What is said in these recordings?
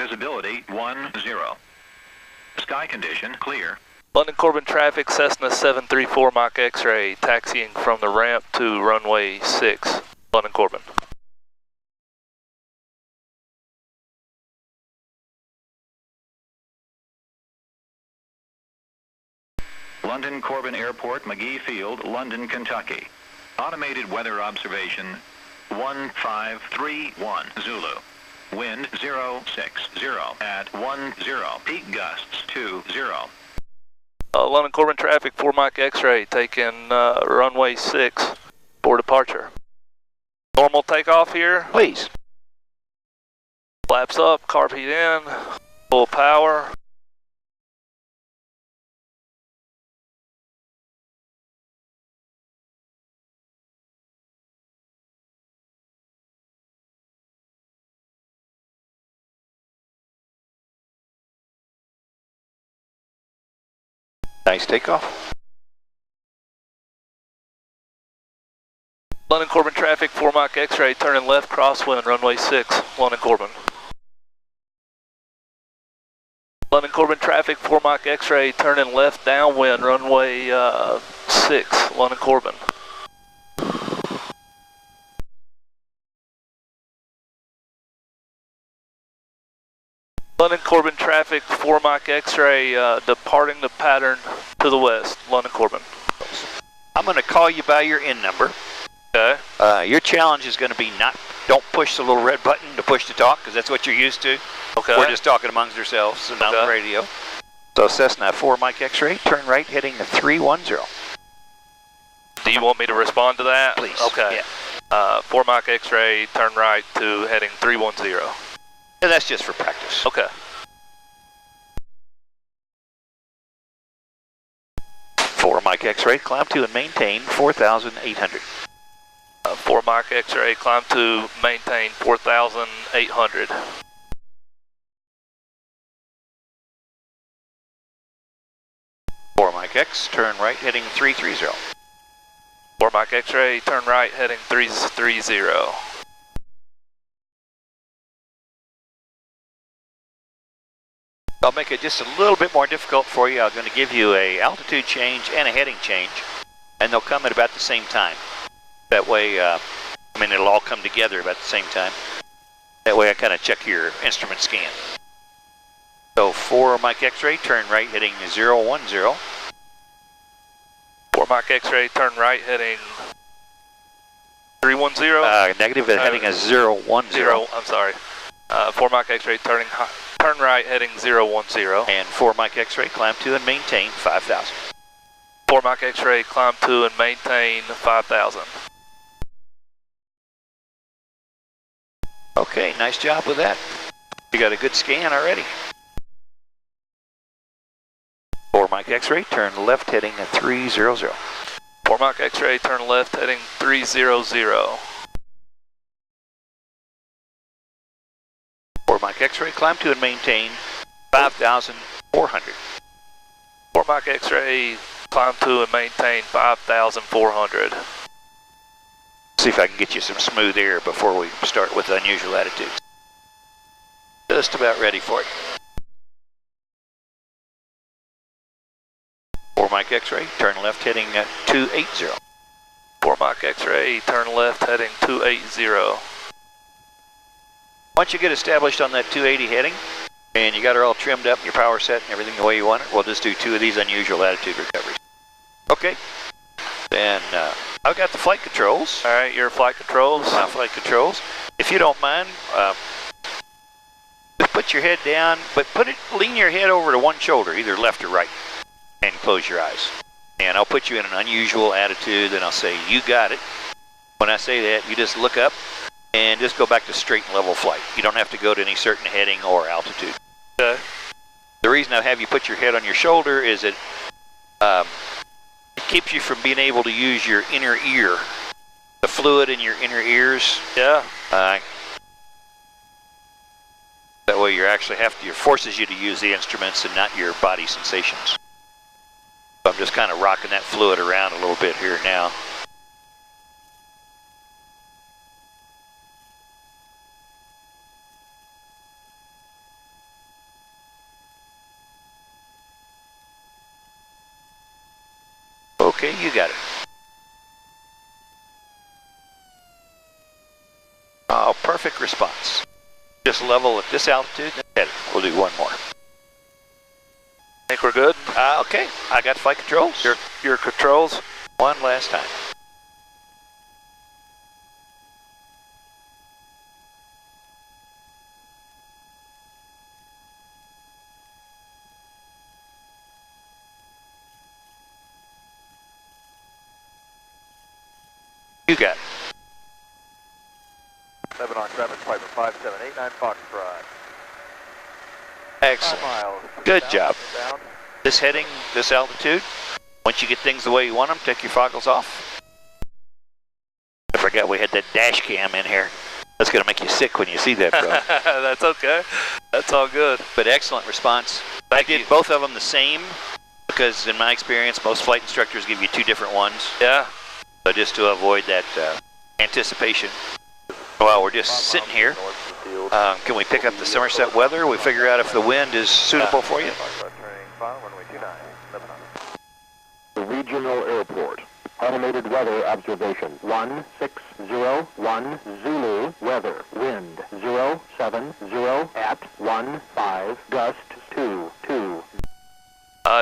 Visibility 10. Sky condition clear. London Corbin traffic, Cessna 734 Mach X-ray, taxiing from the ramp to runway 6, London Corbin. London Corbin Airport, McGee Field, London, Kentucky. Automated weather observation 1531 Zulu. Wind 060 at 10. Peak gusts 20. London Corbin traffic, 4 Mach X-ray, taking runway 6 for departure. Normal takeoff here. Please. Flaps up, carb heat in, full power. Nice takeoff. London Corbin traffic, 4 Mach X-ray, turning left, crosswind, runway 6, London Corbin. London Corbin traffic, 4 Mach X-ray, turning left, downwind, runway 6, London Corbin. London Corbin traffic, 4 Mach X-ray, departing the pattern to the west, London Corbin. I'm going to call you by your in number. Okay. Your challenge is going to be don't push the little red button to push to talk, because that's what you're used to. Okay. We're just talking amongst ourselves and on the radio. So Cessna 4 Mach X-ray, turn right, heading to 310. Do you want me to respond to that? Please. Okay. Yeah. 4 Mach X-ray, turn right to heading 310. And that's just for practice. Okay. 4 Mach X-ray, climb to and maintain 4,800. 4 Mach X-ray, climb to maintain 4,800. Mach X, turn right, heading 330. 4 Mach X-ray, turn right, heading 330. I'll make it just a little bit more difficult for you. I'm going to give you a altitude change and a heading change, and they'll come at about the same time. That way, it'll all come together about the same time. That way I kind of check your instrument scan. So 4 Mach X-ray, turn right, heading 010. 4 Mach X-ray, turn right, heading 310? Negative, heading a 010. I'm sorry. 4 Mach X-ray, turn right, heading 010. And 4 Mach X-ray, climb to and maintain 5,000. 4 Mach X-ray, climb to and maintain 5,000. Okay, nice job with that. You got a good scan already. 4 Mach X-ray, turn left, heading at 300. 4 Mach X-ray, turn left, heading 300. 4 Mach X-ray, climb to and maintain 5,400. 4 Mach X-ray, climb to and maintain 5,400. See if I can get you some smooth air before we start with unusual attitudes. Just about ready for it. 4 Mach X-ray, turn left, heading at 280. 4 Mach X-ray, turn left, heading 280. Once you get established on that 280 heading, and you got her all trimmed up, your power set and everything the way you want it, we'll just do 2 of these unusual attitude recoveries. Okay. Then I've got the flight controls. All right, your flight controls. My flight controls. If you don't mind, just put your head down, but lean your head over to one shoulder, either left or right, and close your eyes. And I'll put you in an unusual attitude, and I'll say, you got it. When I say that, you just look up and just go back to straight and level flight. You don't have to go to any certain heading or altitude. Okay. The reason I have you put your head on your shoulder is that it keeps you from being able to use your inner ear, the fluid in your inner ears. Yeah. That way you actually it forces you to use the instruments and not your body sensations. So I'm just kind of rocking that fluid around a little bit here now. Okay, you got it. Oh, perfect response. Just level at this altitude and head it. We'll do one more. Think we're good? Okay, I got flight controls. Your controls? One last time. You got it. 7 on traffic, Piper 5789 Foxtrot. Excellent. 5 miles. Good Down, job. down. This heading, this altitude, once you get things the way you want them, take your foggles off. I forgot we had that dash cam in here. That's going to make you sick when you see that, bro. That's okay. That's all good. But excellent response. I did both of them the same because in my experience, most flight instructors give you two different ones. Yeah. So just to avoid that anticipation. While we're just sitting here, can we pick up the Somerset weather? We figure out if the wind is suitable for you. The regional airport. Automated weather observation. 1601 Zulu weather. Wind 070 at 15 gust 22.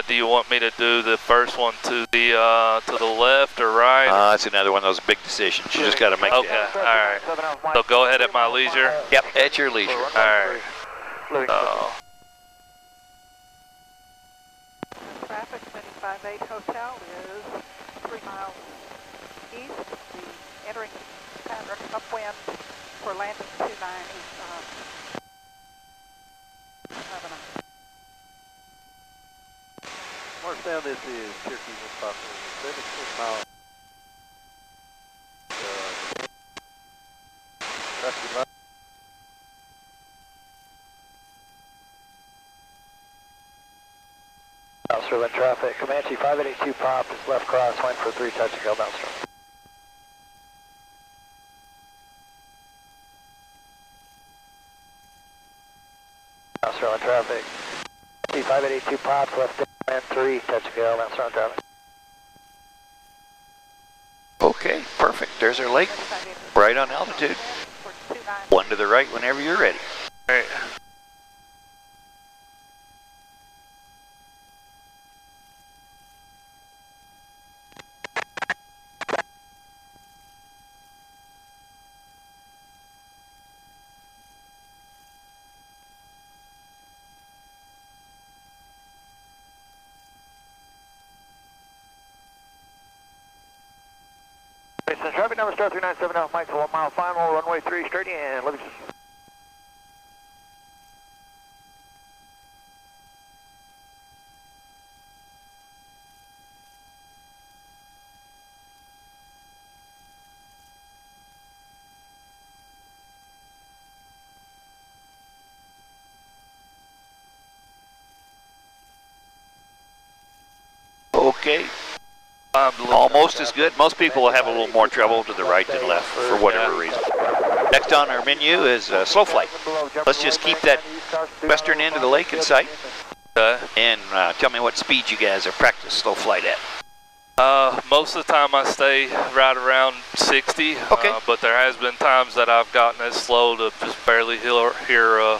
Do you want me to do the first one to the left or right? That's another one of those big decisions. You just got to make Okay, that. all right. So go ahead at my leisure. Yep, at your leisure. All right. Traffic 258 Hotel is 3 miles east. The entering pattern upwind for landing 29 east. Understand this is Cherokee Foxtrot 76 miles. Sterling traffic, Comanche 582 pop is left cross, wind for 3 touch and go downstream. Sterling traffic, 582 pops, left and 3 touch and go downstream traffic. Okay, perfect. There's our lake. Right on altitude. One to the right whenever you're ready. All right. Traffic number star 397 Mike, 1 mile final, runway 3 straight in. Let me just... Okay. Almost as good. Most people will have a little more trouble to the right than left for whatever reason. Next on our menu is slow flight. Let's just keep that western end of the lake in sight. And tell me what speed you guys are practice slow flight at. Most of the time I stay right around 60. Okay. But there has been times that I've gotten it slow to just barely hear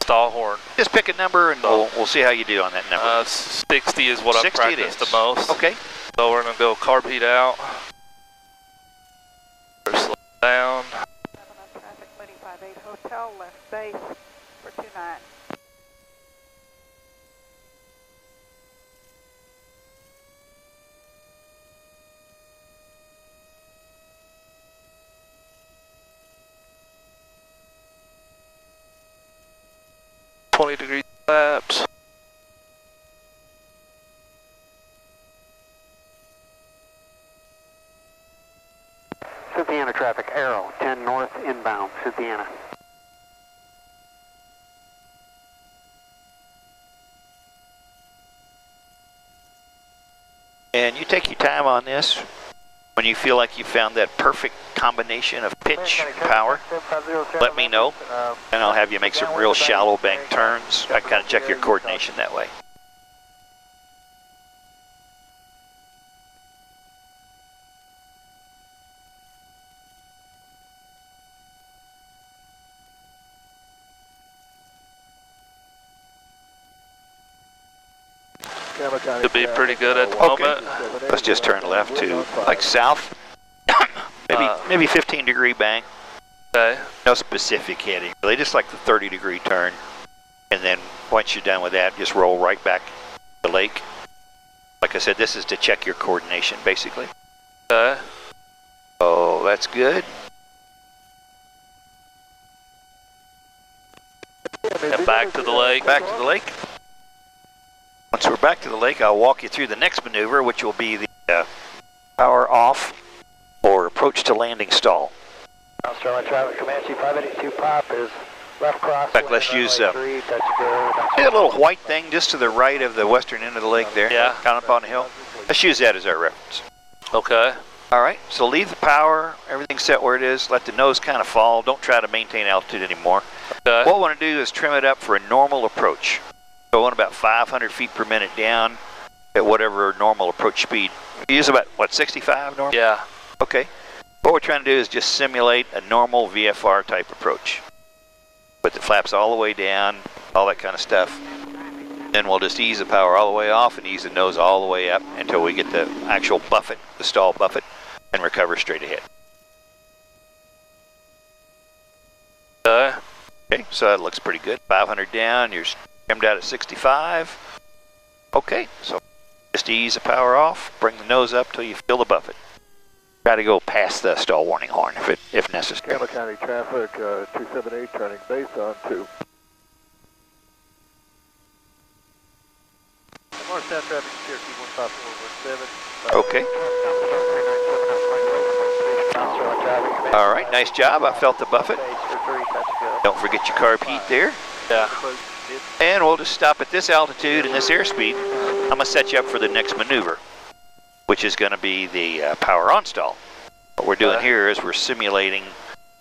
stall horn. Just pick a number and we'll see how you do on that number. 60 is what I've practiced the most. Okay. So we're going to go carb heat out. Slow down. 7 on traffic 258 Hotel, left base for 29. Degree flaps. Cynthiana traffic, Arrow, 10 north inbound, Cynthiana. And you take your time on this. When you feel like you found that perfect combination of pitch, power, let me know, and I'll have you make some real shallow bank turns. I kind of check your coordination that way. Could be pretty good at the moment. Let's just turn left to like south. maybe 15-degree bank. Okay. No specific heading, really, just like the 30-degree turn. And then once you're done with that, just roll right back to the lake. Like I said, this is to check your coordination, basically. Okay. Oh, that's good. And back to the lake. Back to the lake. Once we're back to the lake, I'll walk you through the next maneuver, which will be the power off or approach to landing stall. Australian traffic, Comanche 582 pop is left cross. In fact, let's use see a little white thing just to the right of the western end of the lake there. Yeah. Kind of up on the hill. Let's use that as our reference. Okay. All right, so leave the power, everything's set where it is, let the nose kind of fall, don't try to maintain altitude anymore. Okay. What we want to do is trim it up for a normal approach. So I want about 500 feet per minute down at whatever normal approach speed. You use about, what, 65 normal? Yeah. Okay. What we're trying to do is just simulate a normal VFR type approach. Put the flaps all the way down, all that kind of stuff. Then we'll just ease the power all the way off and ease the nose all the way up until we get the actual buffet, the stall buffet, and recover straight ahead. Okay, so that looks pretty good. 500 down, you're trimmed out at 65. Okay, so just ease the power off, bring the nose up till you feel the buffet. Try to go past the stall warning horn if necessary. Campbell County traffic, 278 turning base on 2. North South traffic, Cherokee 15417. Okay. All right, nice job. I felt the buffet. Don't forget your carb heat there. Yeah. And we'll just stop at this altitude and this airspeed. I'm going to set you up for the next maneuver, which is going to be the power on stall. What we're doing here is we're simulating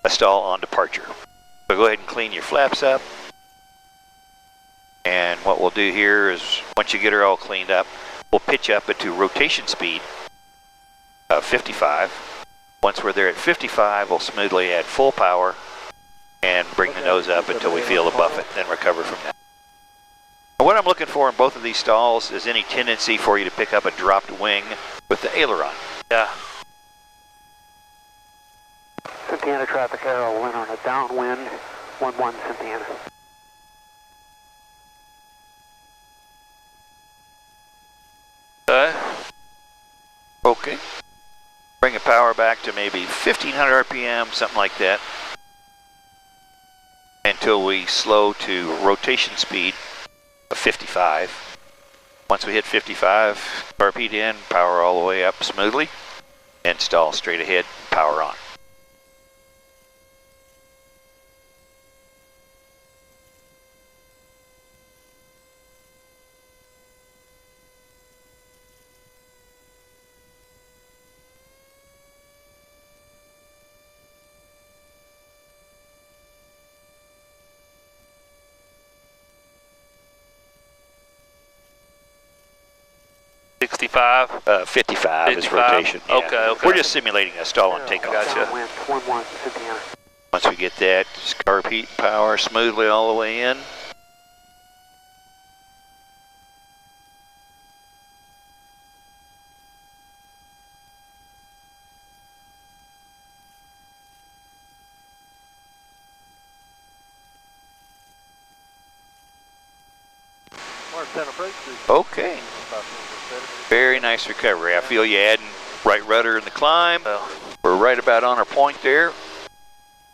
a stall on departure. So go ahead and clean your flaps up. And what we'll do here is, once you get her all cleaned up, we'll pitch up into rotation speed of 55. Once we're there at 55, we'll smoothly add full power and bring the nose up until we feel the buffet, then recover from that. And what I'm looking for in both of these stalls is any tendency for you to pick up a dropped wing with the aileron. Yeah. Cynthiana traffic arrow went on a downwind, 11 Cynthiana. Okay. Bring the power back to maybe 1500 RPM, something like that, until we slow to rotation speed of 55. Once we hit 55, carb in, power all the way up smoothly, and stall straight ahead, power on. $65. 55 is rotation. Yeah. Okay. We're just simulating a stall on takeoff. Gotcha. Downwind, 11 Cynthiana. Once we get that, just carb heat power smoothly all the way in. Okay. Very nice recovery. I feel you adding right rudder in the climb. We're right about on our point there.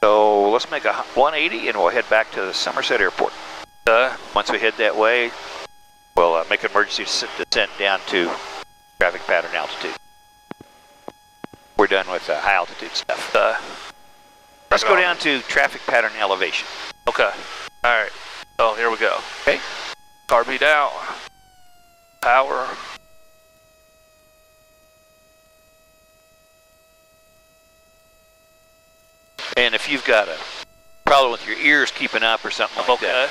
So let's make a 180 and we'll head back to the Somerset Airport. Once we head that way, we'll make an emergency descent down to traffic pattern altitude. We're done with high altitude stuff. Let's go down to traffic pattern elevation. Okay. All right. Oh, here we go. Okay. Carb heat out. Power. And if you've got a problem with your ears keeping up or something like that.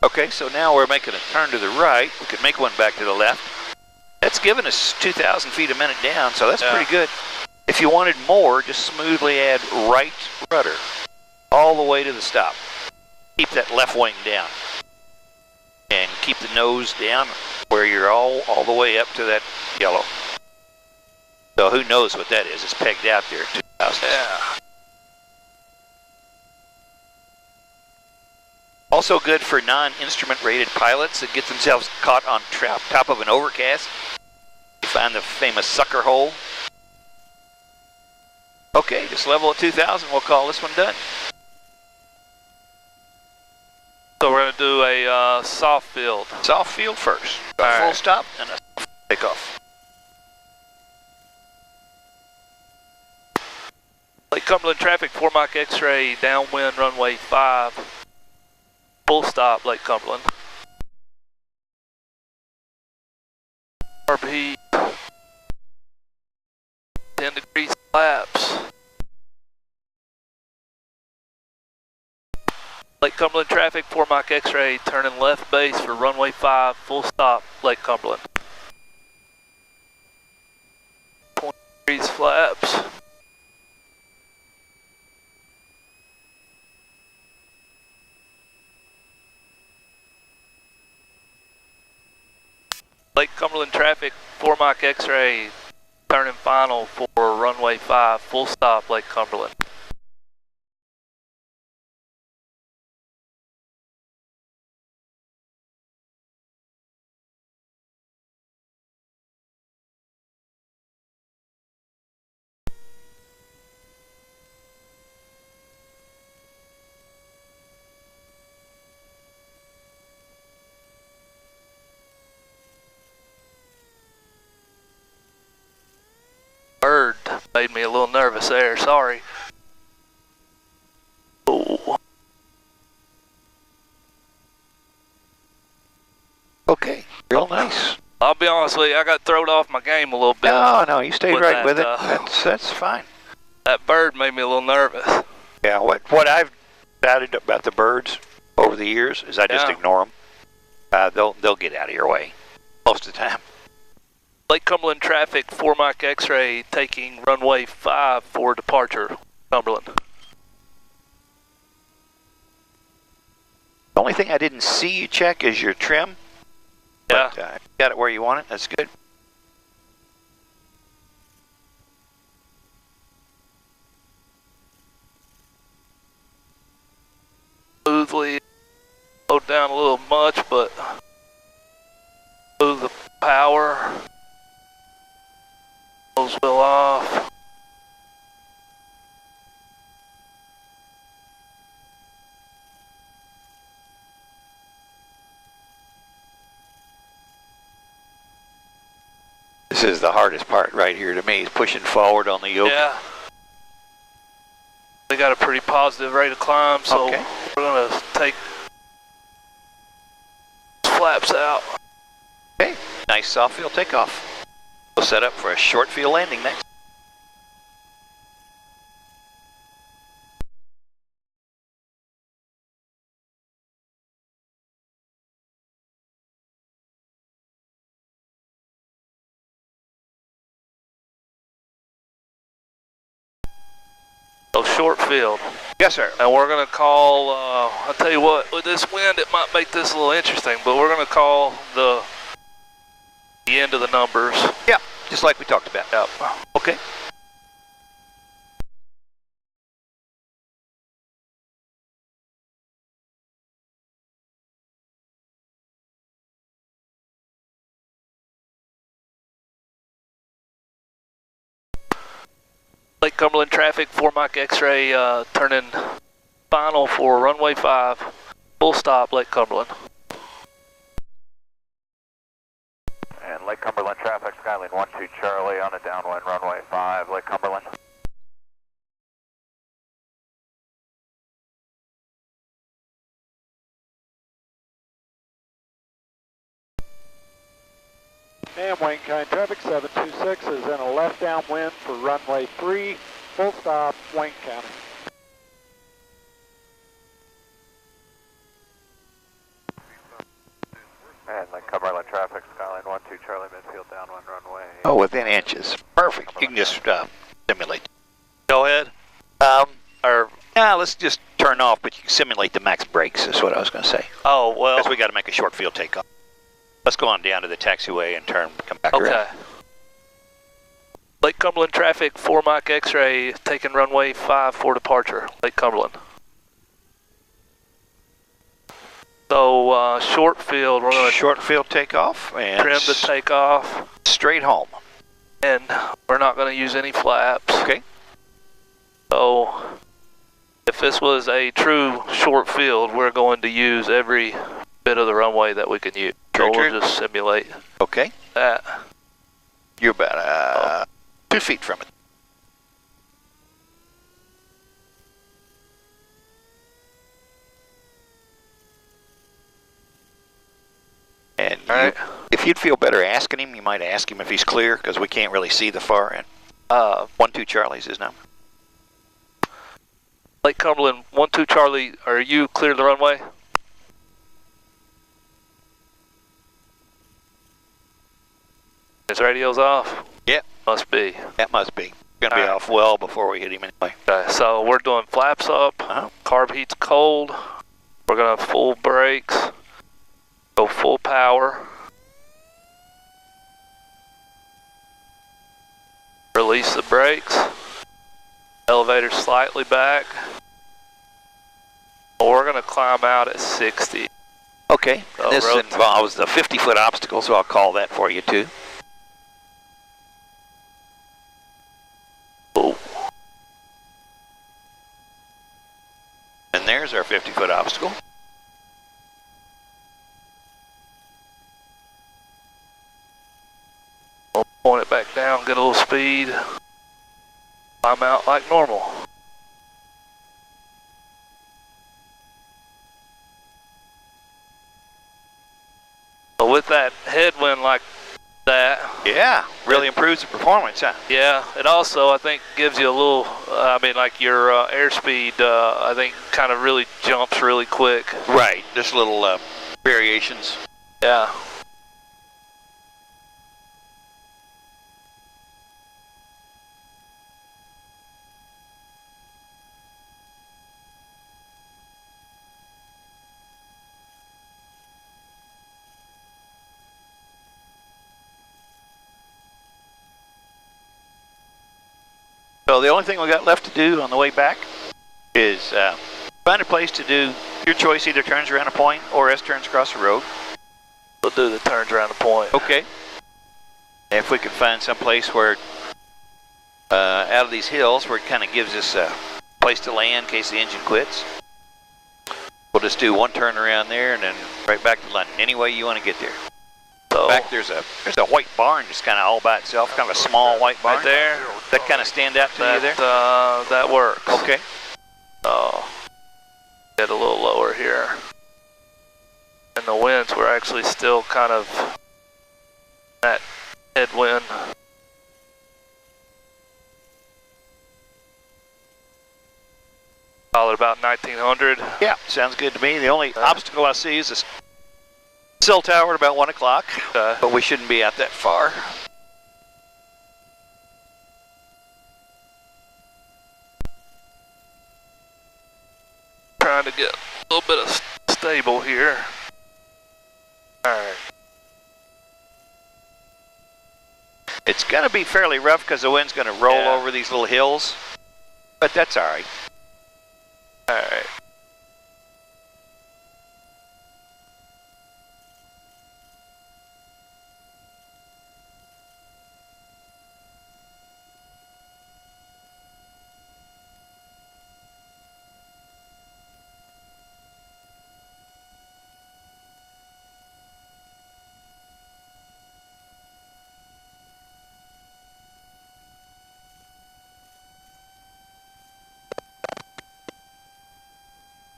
Okay, so now we're making a turn to the right. We could make one back to the left. That's giving us 2,000 feet a minute down, so that's pretty good. If you wanted more, just smoothly add right rudder all the way to the stop. keep that left wing down. And keep the nose down where you're all the way up to that yellow. So who knows what that is? It's pegged out there. 2000. Yeah. Also good for non-instrument rated pilots that get themselves caught on top of an overcast. You find the famous sucker hole. Okay, just level at 2000. We'll call this one done. So we're going to do a soft field. Soft field first. A full stop and a takeoff. Lake Cumberland traffic, 4 Mach X-ray, downwind runway 5. Full stop, Lake Cumberland. RP 10 degrees flaps. Lake Cumberland traffic, 4 Mach X-ray, turning left base for runway 5, full stop, Lake Cumberland. 20 degrees flaps. Lake Cumberland traffic, 4 Mach X-ray, turning final for runway 5, full stop, Lake Cumberland. Bird made me a little nervous there, sorry. Oh. Okay, real nice. I'll be honest with you, I got thrown off my game a little bit. No, you stayed right with it. That's fine. That bird made me a little nervous. Yeah, what I've doubted about the birds over the years is I just ignore them. They'll get out of your way most of the time. Lake Cumberland traffic, 4 Mach X-ray, taking runway 5 for departure, Cumberland. The only thing I didn't see you check is your trim. Yeah. But, you got it where you want it. That's good. Smoothly, slowed down a little much, but move the power. Nose wheel off. This is the hardest part right here to me, is pushing forward on the yoke. Yeah. They got a pretty positive rate of climb, so we're going to take flaps out. Okay, nice soft field takeoff. We'll set up for a short field landing next. So short field. Yes, sir. And we're going to call, I'll tell you what, with this wind it might make this a little interesting, but we're going to call the end of the numbers. Yeah, just like we talked about. Yep. Okay. Lake Cumberland traffic, 4 Mach X-ray, turning final for runway 5, full stop, Lake Cumberland. And Lake Cumberland traffic, Skyline 12 Charlie on a downwind runway 5, Lake Cumberland. And Wayne County traffic 726 is in a left downwind for runway 3, full stop, Wayne County. And Lake Cumberland traffic, Skyline 12 Charlie midfield downwind runway. Oh, within inches. Perfect. You can just simulate. Go ahead. Or, yeah, let's just turn off, but you can simulate the max brakes, is what I was going to say. Oh, well. Because we got to make a short field takeoff. Let's go on down to the taxiway and come back around. Okay. Lake Cumberland traffic, 4 Mike X-ray, taking runway 5 for departure, Lake Cumberland. So, short field, we're going to short field takeoff and trim the takeoff. Straight home. And we're not going to use any flaps. Okay. So, if this was a true short field, we're going to use every bit of the runway that we can use. So we'll just simulate okay. that. You're about 2 feet from it. And if you'd feel better asking him, you might ask him if he's clear, because we can't really see the far end. 12 Charlie's his number. Lake Cumberland, 12 Charlie, are you clear the runway? His radio's off? Yep. Must be. That must be. Going to be off well before we hit him anyway. Okay, so we're doing flaps up, carb heat's cold, we're going to full brakes, go full power, release the brakes, elevator slightly back, we're going to climb out at 60. Okay, so this involves the 50-foot obstacle, so I'll call that for you too. And there's our 50-foot obstacle. We'll point it back down, get a little speed, climb out like normal. So with that headwind like that. Yeah, really improves the performance, huh? Yeah, it also, I think, gives you a little, like your airspeed, I think, kind of really jumps really quick. Right, just little variations. Yeah. So the only thing we got left to do on the way back is find a place to do your choice, either turns around a point or S turns across the road. We'll do the turns around the point. Okay. If we can find some place where, out of these hills, where it kind of gives us a place to land in case the engine quits. We'll just do one turn around there and then right back to London. Any way you want to get there. So, in fact, there's a white barn just kind of all by itself, kind of a small white barn. Right there. That kind of stand out to you there? That works. Okay. So, get a little lower here. And the winds were actually still kind of that headwind. Call it about 1900. Yeah, sounds good to me. The only obstacle I see is this cell tower at about 1 o'clock, but we shouldn't be out that far. Trying to get a little bit of stable here. Alright. It's going to be fairly rough because the wind's going to roll over these little hills, but that's alright. Alright.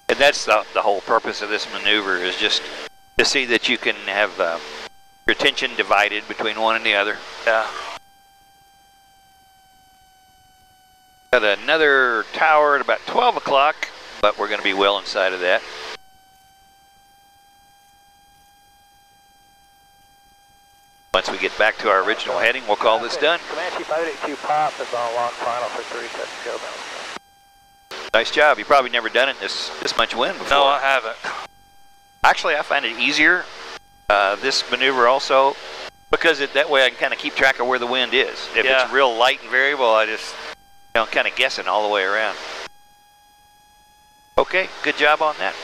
And that's the whole purpose of this maneuver, is just to see that you can have your attention divided between one and the other. Yeah. Got another tower at about 12 o'clock, but we're going to be well inside of that. Once we get back to our original heading, we'll call this done. Comanche 582 pop is on long final for 3, touch go. Nice job. You've probably never done it in this much wind before. No, I haven't. Actually, I find it easier, this maneuver also, because that way I can kind of keep track of where the wind is. If it's real light and variable, I just, kind of guessing all the way around. Okay, good job on that.